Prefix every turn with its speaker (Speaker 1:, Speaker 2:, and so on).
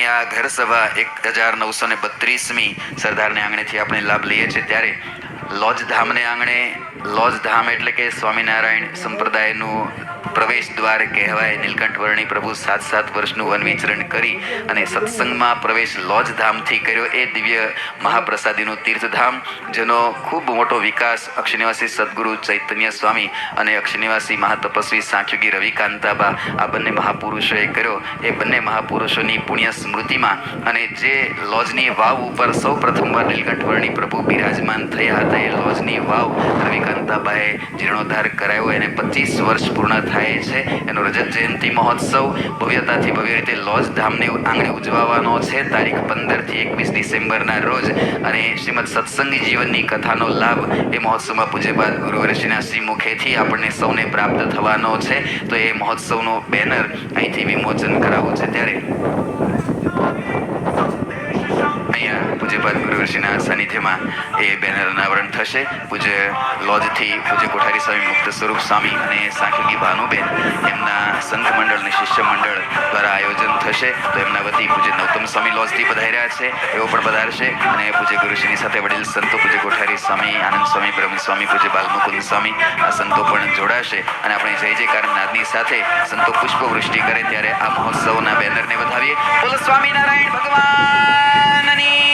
Speaker 1: આજની આ ઘર સભા 1932મી સરદારને આંગણેથી આપણે લાભ લઈએ છીએ ત્યારે લોજધામને આંગણે, લોજધામ એટલે કે સ્વામિનારાયણ સંપ્રદાયનું પ્રવેશ દ્વાર કહેવાય. નીલકંઠ વર્ણી પ્રભુ 7 વર્ષનું વન વિચરણ કરી અને સત્સંગમાં પ્રવેશ લોજધામથી કર્યો. એ દિવ્ય મહાપ્રસાદીનું તીર્થધામ જેનો ખૂબ મોટો વિકાસ અક્ષનિવાસી સદગુરુ ચૈતન્ય સ્વામી અને અક્ષનિવાસી મહાતપસ્વી સાંખ્યોગી રવિકાંતાબા આ બંને મહાપુરુષોએ કર્યો. એ બંને મહાપુરુષોની પુણ્ય સ્મૃતિમાં અને જે લોજની વાવ ઉપર સૌ પ્રથમવાર નીલકંઠ વર્ણી પ્રભુ બિરાજમાન થયા હતા એ લોજની વાવ રવિકાંતાબાએ જીર્ણોદ્ધાર કરાયો. એને 25 વર્ષ પૂર્ણ થાય છે. એનો રજત જયંતિ મહોત્સવ ભવ્યતાથી ભવ્ય રીતે લોજ ધામને આંગણે ઉજવવાનો છે તારીખ 15 થી 21 ડિસેમ્બરના રોજ. અને શ્રીમદ સત્સંગી જીવનની કથાનો લાભ એ મહોત્સવમાં પૂજ્યપાદ ગુરુવર્ષના શ્રી મુખેથી આપણને સૌને પ્રાપ્ત થવાનો છે. તો એ મહોત્સવનો બેનર અહીંથી વિમોચન કરાવવું છે ત્યારે અહીંયા પૂજ્યપાદ ગુરુવર્ષના સાનિધ્યમાં એ બેનર અનાવરણ થશે. પૂજ્ય લોજથી પૂજ્ય કોઠારી સ્વામી મુક્ત સ્વરૂપ સ્વામી અને સાંખ્યોગી ભાનુબેન એમના સંત મંડળ અને શિષ્ય મંડળ દ્વારા આયોજન થશે. તો એમના વતી પૂજ્ય નૌતમ સ્વામી લોજથી પધાર્યા છે, એઓ પણ પધારશે. અને પૂજ્ય ગુરુશ્રીની સાથે વડીલ સંતો પૂજ્ય કોઠારી સ્વામી, આનંદ સ્વામી, બ્રહ્મ સ્વામી, પૂજ્ય બાલમુકુંદ સ્વામી આ સંતો પણ જોડાશે. અને આપણે જય જયકાર નાદની સાથે સંતો પુષ્પવૃષ્ટિ કરે ત્યારે આ મહોત્સવના બેનરને વધાવીએ. બોલો સ્વામિનારાયણ ભગવાનની